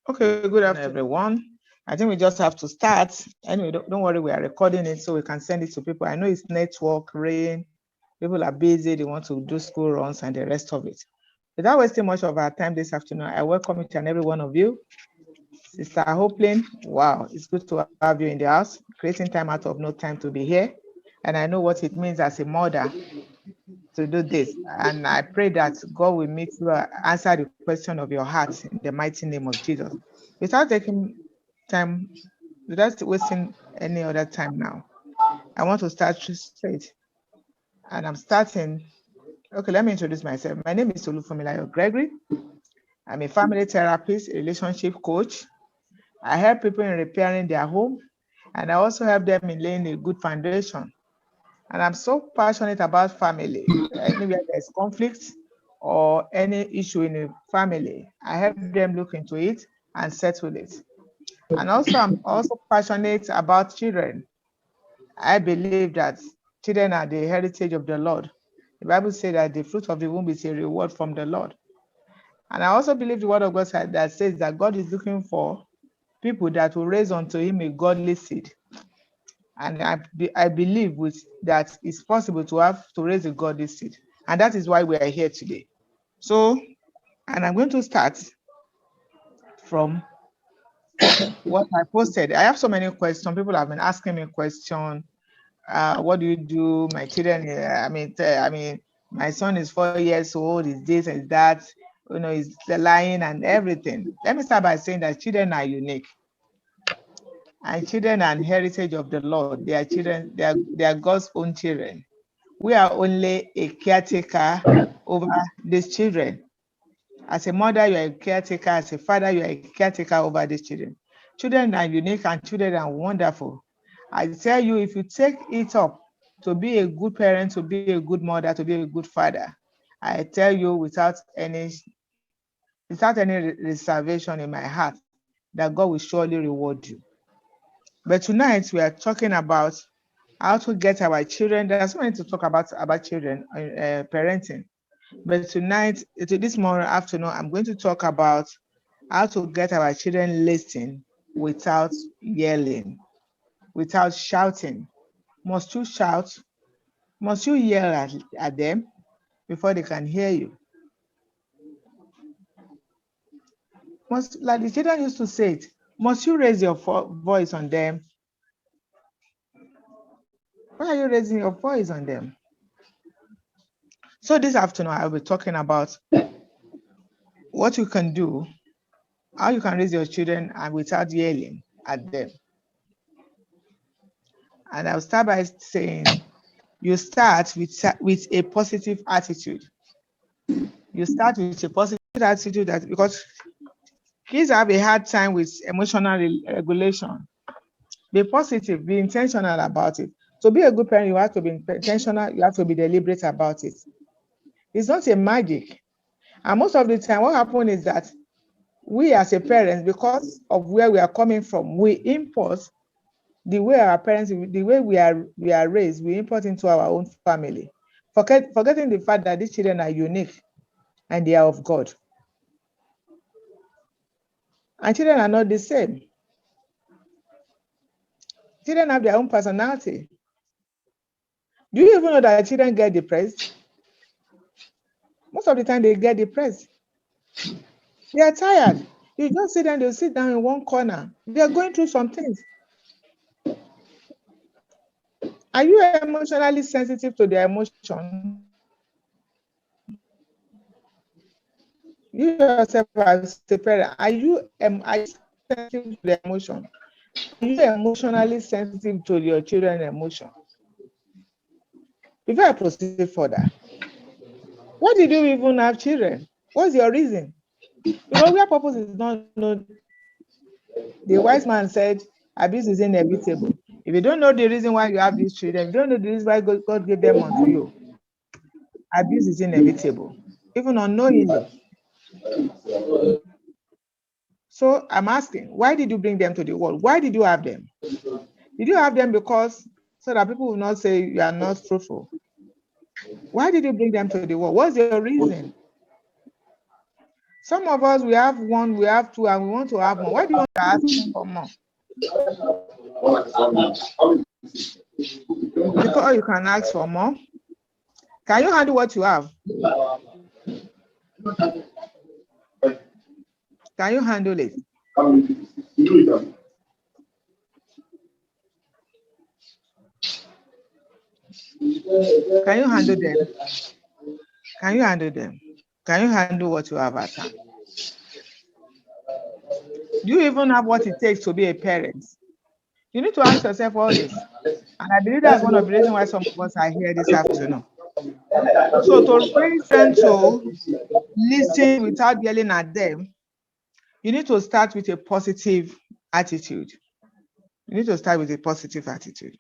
Okay, good afternoon, everyone. I think we just have to start. Anyway, don't worry, we are recording it so we can send it to people. I know it's network, rain, people are busy, they want to do school runs and the rest of it. Without wasting much of our time this afternoon, I welcome each and every one of you. Sister Hopelin, wow, it's good to have you in the house, creating time out of no time to be here. And I know what it means as a mother to do this. And I pray that God will meet you, answer the question of your heart in the mighty name of Jesus. Without taking time, without wasting any other time now, I want to start straight. And I'm starting. Okay, let me introduce myself. My name is Olufunmilayo Gregory. I'm a family therapist, a relationship coach. I help people in repairing their home, and I also help them in laying a good foundation. And I'm so passionate about family. Anywhere there's conflict or any issue in a family, I help them look into it and settle it. And also, I'm also passionate about children. I believe that children are the heritage of the Lord. The Bible says that the fruit of the womb is a reward from the Lord. And I also believe the word of God that says that God is looking for people that will raise unto him a godly seed. And I believe with that it's possible to raise a godly seed. And that is why we are here today. So, and I'm going to start from what I posted. I have so many questions. People have been asking me questions. What do you do? My children, my son is 4 years old, is this and that, he's lying and everything. Let me start by saying that children are unique. And children are an heritage of the Lord. They are children, they are God's own children. We are only a caretaker over these children. As a mother, you are a caretaker. As a father, you are a caretaker over these children. Children are unique and children are wonderful. I tell you, if you take it up to be a good parent, to be a good mother, to be a good father, I tell you without any reservation in my heart that God will surely reward you. But tonight we are talking about how to get our children. There's so many to talk about children, parenting. But tonight, this morning afternoon, I'm going to talk about how to get our children listening without yelling, without shouting. Must you shout? Must you yell at them before they can hear you? Like the children used to say it, must you raise your voice on them? Why are you raising your voice on them? So this afternoon, I'll be talking about what you can do, how you can raise your children and without yelling at them. And I'll start by saying, you start with a positive attitude. You start with a positive attitude because kids have a hard time with emotional regulation. Be positive, be intentional about it. To be a good parent, you have to be intentional, you have to be deliberate about it. It's not a magic. And most of the time, what happens is that we as a parent, because of where we are coming from, we import the way our parents, the way we are raised, we import into our own family, forgetting the fact that these children are unique and they are of God. And children are not the same. Children have their own personality. Do you even know that children get depressed? Most of the time they get depressed. They are tired. You just sit down, they'll sit down in one corner. They are going through some things. Are you emotionally sensitive to their emotion? You yourself as a parent, are you sensitive to their emotion? Are you emotionally sensitive to your children's emotion? Before I proceed further, why did you even have children? What's your reason? Where purpose is not known. The wise man said, abuse is inevitable. If you don't know the reason why you have these children, if you don't know the reason why God gave them unto you, abuse is inevitable, even unknowingly. So I'm asking, why did you bring them to the world? Why did you have them? Did you have them because so that people will not say you are not fruitful? Why did you bring them to the world? What's your reason? Some of us, we have one, we have two, and we want to have more. Why do you want to ask for more? Because you can ask for more. Can you handle what you have? Can you handle it? Can you handle them? Can you handle them? Can you handle what you have at hand? Do you even have what it takes to be a parent? You need to ask yourself all this. And I believe that's one of the reasons why some of us are here this afternoon. So to raise them to listen without yelling at them, you need to start with a positive attitude. You need to start with a positive attitude.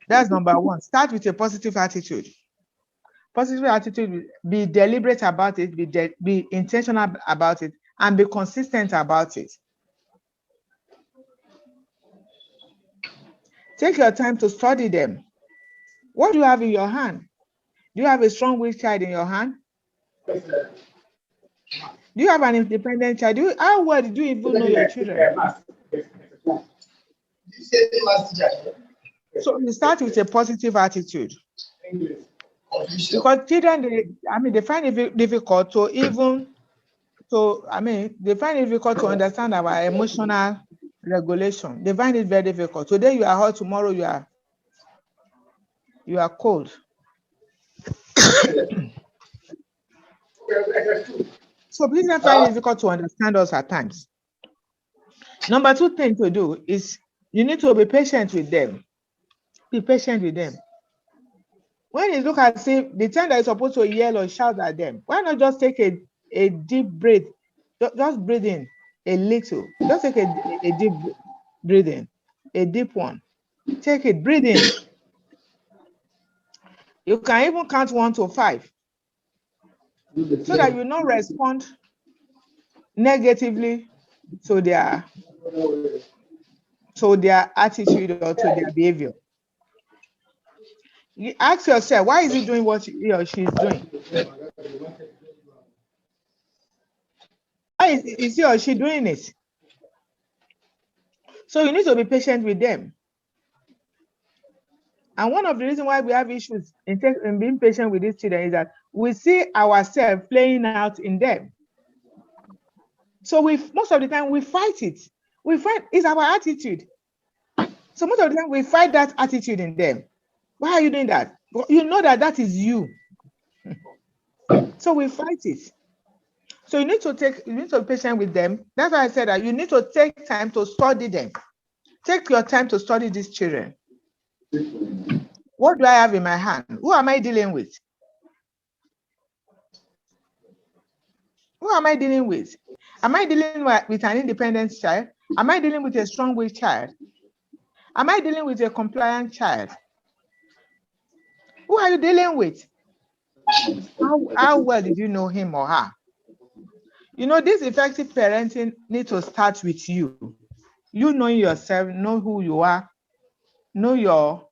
That's number one. Start with a positive attitude. Positive attitude, be deliberate about it, be intentional about it, and be consistent about it. Take your time to study them. What do you have in your hand? Do you have a strong-willed child in your hand? Do you have an independent child? How well do you even know your children? So you start with a positive attitude. Because children, they find it difficult to they find it difficult to understand our emotional regulation. They find it very difficult. Today you are hot, tomorrow you are cold. So please don't find it difficult to understand us at times. Number two thing to do is you need to be patient with them. Be patient with them. When you look at the time that you're supposed to yell or shout at them, why not just take a deep breath? Just breathe in a little. Just take a deep breathing, a deep one. Take it, breathe in. You can even count 1 to 5 so that you not respond negatively to their attitude or to their behavior. You ask yourself, why is he doing what he or she is doing? Why is he or she doing it? So you need to be patient with them. And one of the reasons why we have issues in being patient with these children is that we see ourselves playing out in them. So most of the time we fight it. It's our attitude. So most of the time we fight that attitude in them. Why are you doing that? You know that is you. So we fight it. So you need to be patient with them. That's why I said that you need to take time to study them. Take your time to study these children. What do I have in my hand? Who am I dealing with? Who am I dealing with? Am I dealing with an independent child? Am I dealing with a strong-willed child? Am I dealing with a compliant child? Who are you dealing with? How well did you know him or her? You know, this effective parenting needs to start with you. You knowing yourself, know who you are, know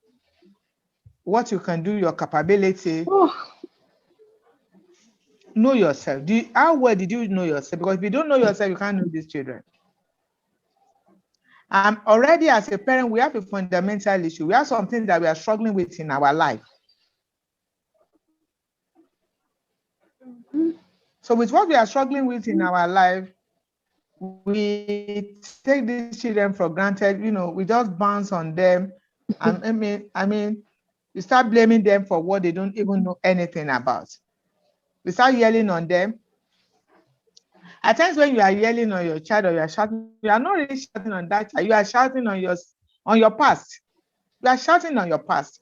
what you can do, your capability. Know yourself. How well did you know yourself? Because if you don't know yourself, you can't know these children. Already as a parent, we have a fundamental issue. We have something that we are struggling with in our life. So with what we are struggling with in our life, we take these children for granted. You know, we just bounce on them. I mean, we start blaming them for what they don't even know anything about. We start yelling on them. At times when you are yelling on your child or you are shouting, you are not really shouting on that child. You are shouting on your past. You are shouting on your past.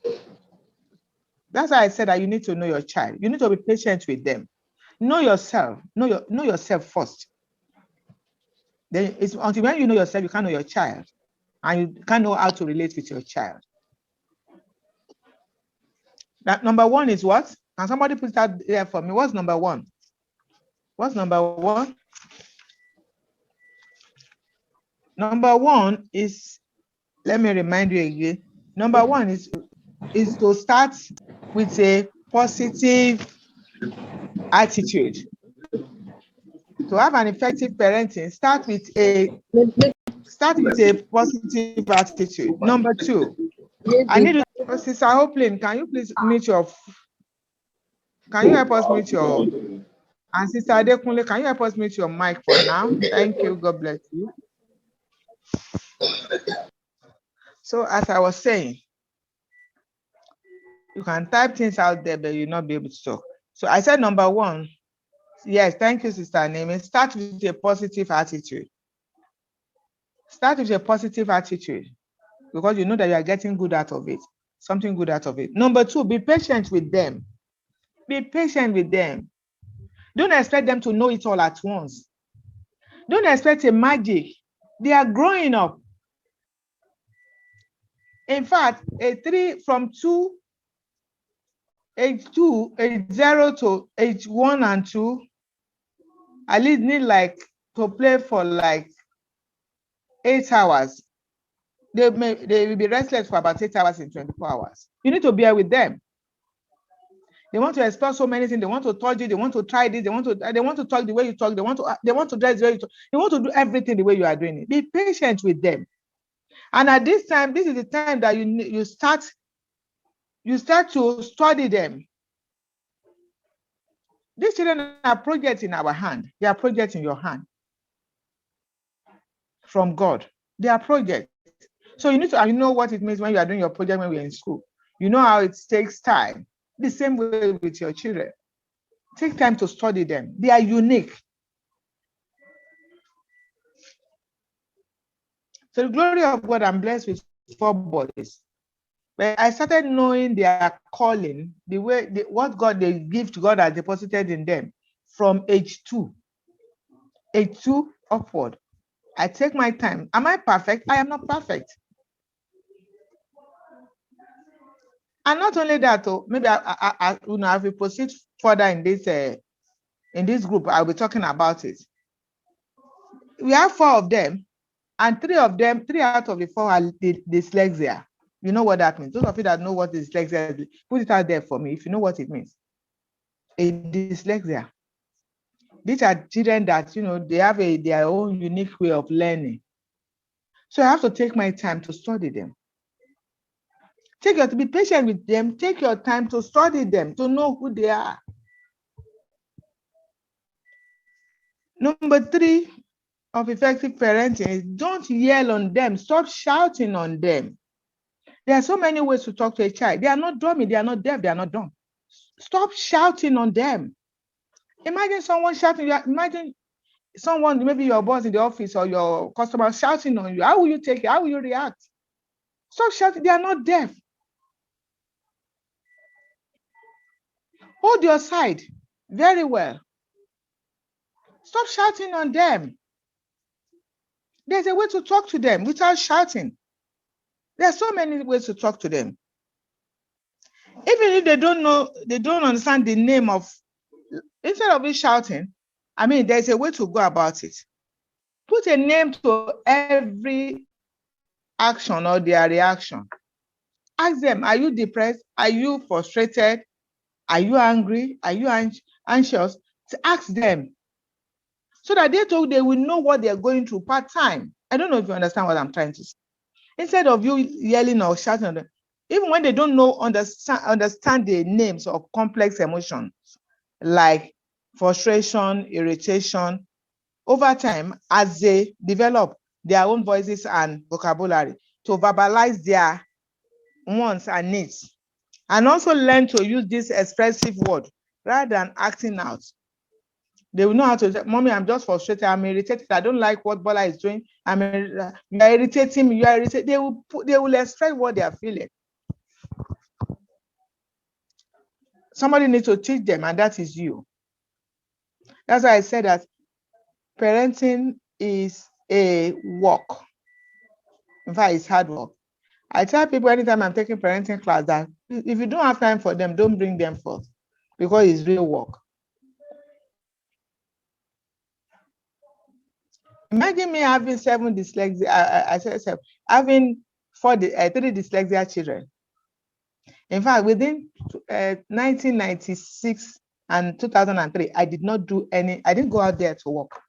That's why I said that you need to know your child. You need to be patient with them. Know yourself. Know yourself first. Then it's until when you know yourself, you can know your child, and you can know how to relate with your child. That number one is what? Can somebody put that there for me? What's number one? What's number one? Number one is, let me remind you again. Number one is to start with a positive attitude. To have an effective parenting, start with a positive attitude. Number 2, I need to, Sister Hopelin, can you please mute your, can you help us mute your, and Sister Adekunle, can you help us mute your mic for now? Thank you, God bless you. So as I was saying, you can type things out there, but you'll not be able to talk. So I said number 1, yes, thank you, Sister Neme. Start with a positive attitude. Start with a positive attitude because you know that you are getting good out of it, something good out of it. Number 2, be patient with them. Be patient with them. Don't expect them to know it all at once. Don't expect a magic. They are growing up. In fact, age 0 to age 1 and 2, at least need like to play for like 8 hours. They will be restless for about 8 hours in 24 hours. You need to bear with them. They want to explore so many things. They want to touch you. They want to try this. They want to talk the way you talk. They want to dress the way you talk. They want to do everything the way you are doing it. Be patient with them. And at this time, this is the time that you start to study them. These children are projects in our hand. They are projects in your hand from God. They are projects. So you need to, and you know what it means when you are doing your project when we're in school. You know how it takes time. The same way with your children. Take time to study them. They are unique. So the glory of God, I'm blessed with 4 boys. But I started knowing their calling, what God, they give to God has deposited in them from age 2. Age 2 upward. I take my time. Am I perfect? I am not perfect. And not only that, maybe I will proceed further in this group. I'll be talking about it. We have 4 of them, and 3 out of the 4 are dyslexia. You know what that means. Those of you that know what dyslexia is, put it out there for me if you know what it means. A dyslexia. These are children that, they have their own unique way of learning. So I have to take my time to study them. To be patient with them. Take your time to study them, to know who they are. Number 3 of effective parenting is don't yell on them. Stop shouting on them. There are so many ways to talk to a child. They are not dummy. They are not deaf. They are not dumb. Stop shouting on them. Imagine someone shouting. Imagine someone, maybe your boss in the office or your customer shouting on you. How will you take it? How will you react? Stop shouting. They are not deaf. Hold your side very well. Stop shouting on them. There's a way to talk to them without shouting. There are so many ways to talk to them. Even if they don't understand the name of, instead of it shouting, there's a way to go about it. Put a name to every action or their reaction. Ask them, are you depressed? Are you frustrated? Are you angry? Are you anxious? Ask them so that they will know what they're going through part time. I don't know if you understand what I'm trying to say. Instead of you yelling or shouting at them, even when they don't understand the names of complex emotions like frustration, irritation, over time, as they develop their own voices and vocabulary to verbalize their wants and needs, and also learn to use this expressive word rather than acting out. They will know how to say, Mommy, I'm just frustrated. I'm irritated. I don't like what Bola is doing. You are irritating me. You are irritated. They will express what they are feeling. Somebody needs to teach them, and that is you. That's why I said that parenting is a work. In fact, it's hard work. I tell people anytime I'm taking parenting class that if you don't have time for them, don't bring them forth because it's real work. Imagine me having 7 dyslexia. I said having 3 dyslexia children. In fact, within 1996, and 2003, I did not do any, I didn't go out there to work.